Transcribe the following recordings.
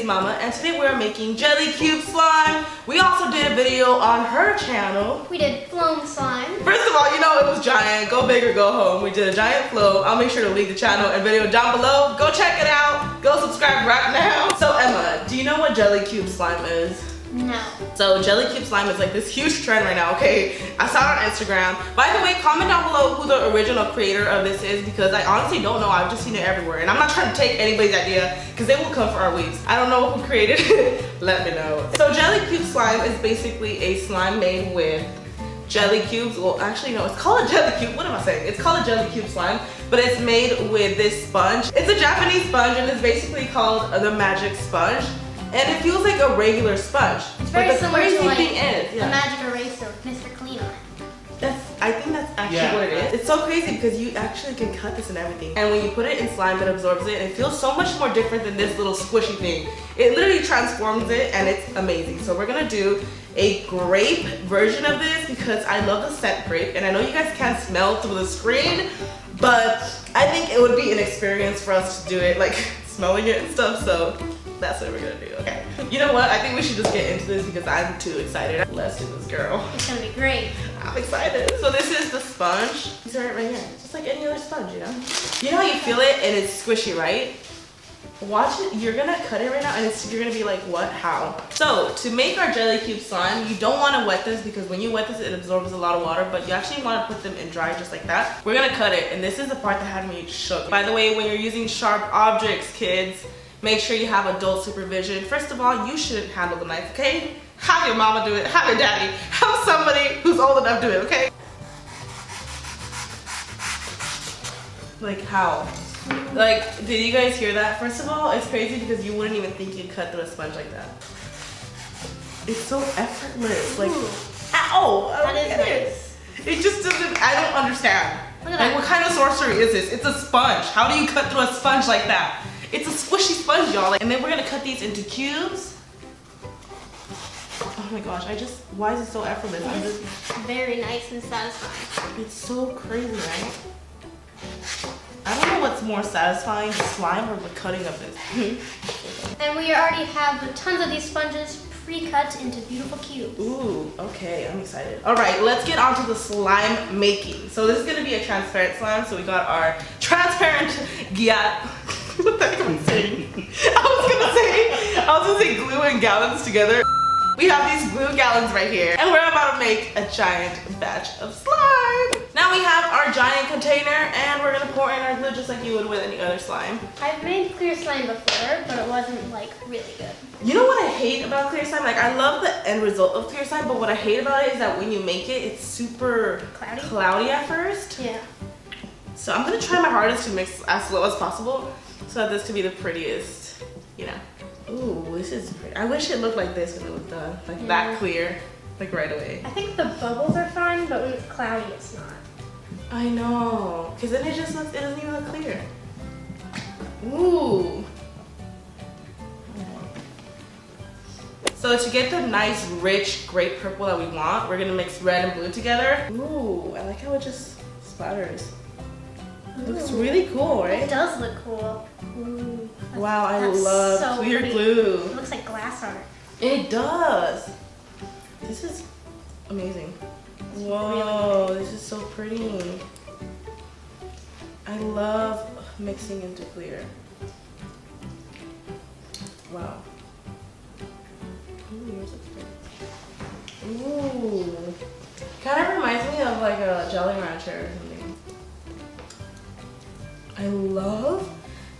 Mama, and today we're making jelly cube slime. We also did a video on her channel. We did floam slime. First of all, you know it was giant. Go big or go home. We did a giant flow. I'll make sure to link the channel and video down below. Go check it out. Go subscribe right now. So Emma, do you know what jelly cube slime is? No. So jelly cube slime is like this huge trend right now, okay? I saw it on Instagram. By the way, comment down below who the original creator of this is because I honestly don't know. I've just seen it everywhere. And I'm not trying to take anybody's idea because they will come for our weeks. I don't know who created it. Let me know. So jelly cube slime is basically a slime made with jelly cubes. Well, actually no, it's called a jelly cube. What am I saying? It's called a jelly cube slime, but it's made with this sponge. It's a Japanese sponge and it's basically called the magic sponge. And it feels like a regular sponge. It's very similar to like a magic eraser with Mr. Clean on it. I think that's actually what it is. It's so crazy because you actually can cut this and everything. And when you put it in slime, it absorbs it. And it feels so much more different than this little squishy thing. It literally transforms it and it's amazing. So we're gonna do a grape version of this because I love the scent grape. And I know you guys can't smell through the screen, but I think it would be an experience for us to do it, like smelling it and stuff. So that's what we're gonna do, okay? You know what? I think we should just get into this because I'm too excited. Let's do this, girl. It's gonna be great. I'm excited. So this is the sponge. These are right here. Just like any other sponge, you know? You know how you feel it and it's squishy, right? Watch it. You're gonna cut it right now and you're gonna be like, what? How? So to make our jelly cube slime, you don't want to wet this because when you wet this, it absorbs a lot of water, but you actually want to put them in dry just like that. We're gonna cut it, and this is the part that had me shook. By the way, when you're using sharp objects, kids, make sure you have adult supervision. First of all, you shouldn't handle the knife, okay? Have your mama do it, have your daddy, have somebody who's old enough to do it, okay? Like how? Like, did you guys hear that? First of all, it's crazy because you wouldn't even think you'd cut through a sponge like that. It's so effortless. Like, ow! That is nice. It just doesn't, I don't understand. Look at like, that. what kind of sorcery is this? It's a sponge. How do you cut through a sponge like that? It's a squishy sponge, y'all. And then we're gonna cut these into cubes. Oh my gosh, why is it so effortless? It's very nice and satisfying. It's so crazy, right? I don't know what's more satisfying, the slime or the cutting of this. And we already have tons of these sponges pre-cut into beautiful cubes. Ooh, okay, I'm excited. All right, let's get on to the slime making. So this is gonna be a transparent slime. So we got our transparent what the heck am I saying? I was gonna say glue and gallons together. We have these glue gallons right here, and we're about to make a giant batch of slime. Now we have our giant container, and we're gonna pour in our glue just like you would with any other slime. I've made clear slime before, but it wasn't like really good. You know what I hate about clear slime? Like, I love the end result of clear slime, but what I hate about it is that when you make it, it's super cloudy at first. Yeah. So I'm gonna try my hardest to mix as slow as possible so that this could be the prettiest, you know. Ooh, this is pretty. I wish it looked like this when it was done. Like that clear, like right away. I think the bubbles are fine, but when it's cloudy, it's not. I know, because then it just looks, it doesn't even look clear. Ooh. So to get the nice, rich, grape purple that we want, we're gonna mix red and blue together. Ooh, I like how it just splatters. It looks really cool, right? It does look cool. Ooh, wow, I love so clear pretty. glue. It looks like glass art. It does. This is amazing. Whoa, this is so pretty. I love mixing into clear. Wow. Ooh, yours looks good. Ooh. Kind of reminds me of like a Jolly Rancher or something. I love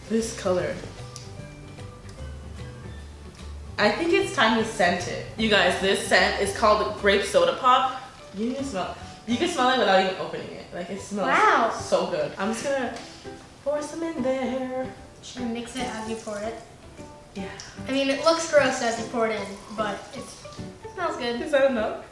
this color. I think it's time to scent it. You guys, this scent is called Grape Soda Pop. You can smell it without even opening it. Like, it smells so good. I'm just gonna pour some in there. Should I mix it as you pour it? Yeah. I mean, it looks gross as you pour it in, but it smells good. Is that enough?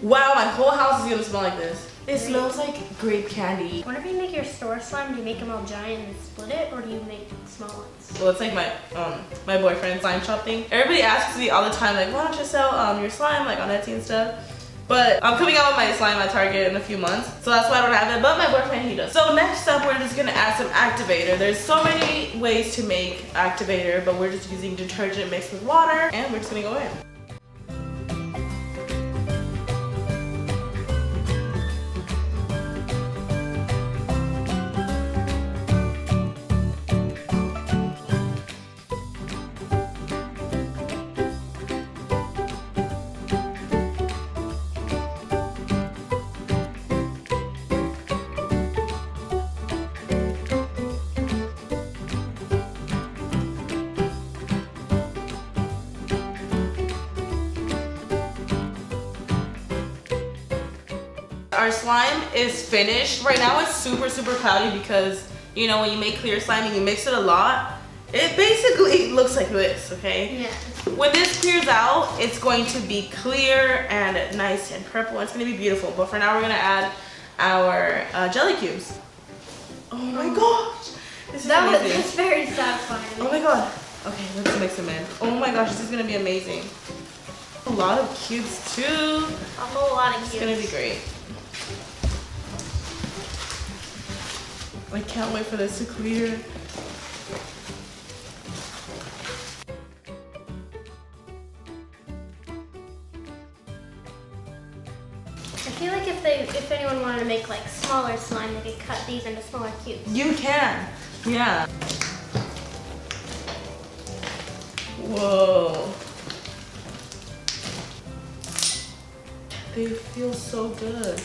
Wow, my whole house is gonna smell like this. It smells like grape candy. Whenever you make your store slime, do you make them all giant and split it, or do you make small ones? Well, it's like my boyfriend's slime shop thing. Everybody asks me all the time, like, why don't you sell your slime like on Etsy and stuff? But I'm coming out with my slime at Target in a few months, so that's why I don't have it, but my boyfriend, he does. So next up, we're just gonna add some activator. There's so many ways to make activator, but we're just using detergent mixed with water, and we're just gonna go in. Our slime is finished. Right now it's super cloudy because, you know, when you make clear slime and you mix it a lot, it basically looks like this, okay? Yeah. When this clears out, it's going to be clear and nice and purple. It's gonna be beautiful. But for now, we're gonna add our jelly cubes. Oh my gosh, this is amazing. That's very satisfying. Oh my god. Okay, let's mix them in. Oh my gosh, this is gonna be amazing. A lot of cubes too. A whole lot of cubes. It's gonna be great. I can't wait for this to clear. I feel like if anyone wanted to make like smaller slime, they could cut these into smaller cubes. You can, yeah. Whoa. They feel so good.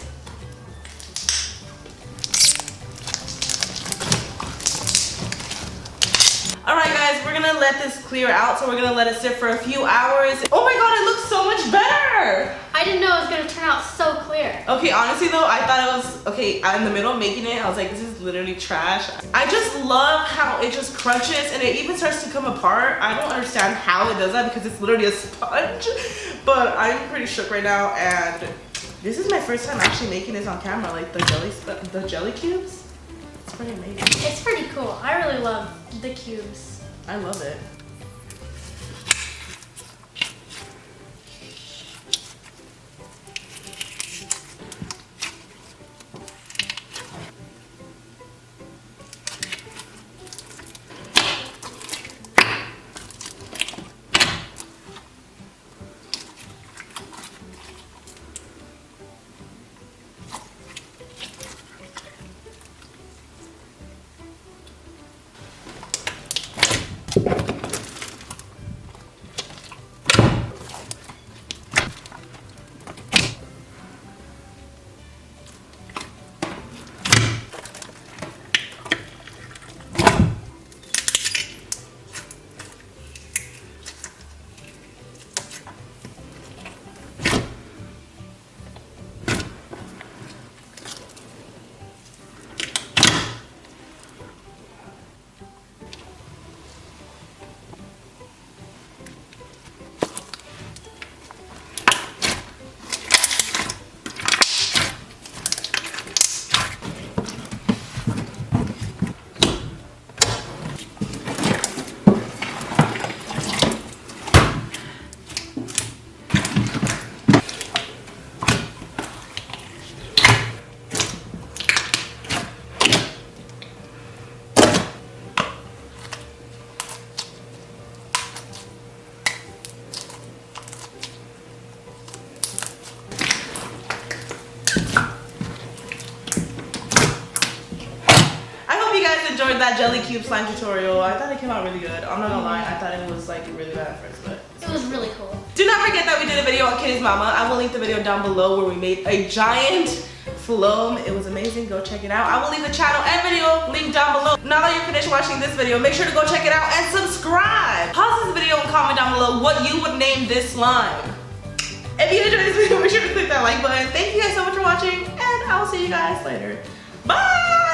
Alright guys, we're gonna let this clear out, so we're gonna let it sit for a few hours. Oh my god, it looks so much better! I didn't know it was gonna turn out so clear. Okay, honestly though, I thought it was, okay, in the middle of making it, I was like, this is literally trash. I just love how it just crunches and it even starts to come apart. I don't understand how it does that because it's literally a sponge, but I'm pretty shook right now, and this is my first time actually making this on camera, like the jelly cubes. It's pretty amazing. It's pretty cool. I really love the cubes. I love it. Enjoyed that jelly cube slime tutorial. I thought it came out really good. I'm not gonna lie, I thought it was like really bad at first, but it was really cool. Do not forget that we did a video on Kitties Mama. I will link the video down below where we made a giant floam. It was amazing. Go check it out. I will leave the channel and video link down below. Now that you're finished watching this video, make sure to go check it out and subscribe. Pause this video and comment down below what you would name this slime. If you enjoyed this video, make sure to click that like button. Thank you guys so much for watching, and I will see you guys later. Bye!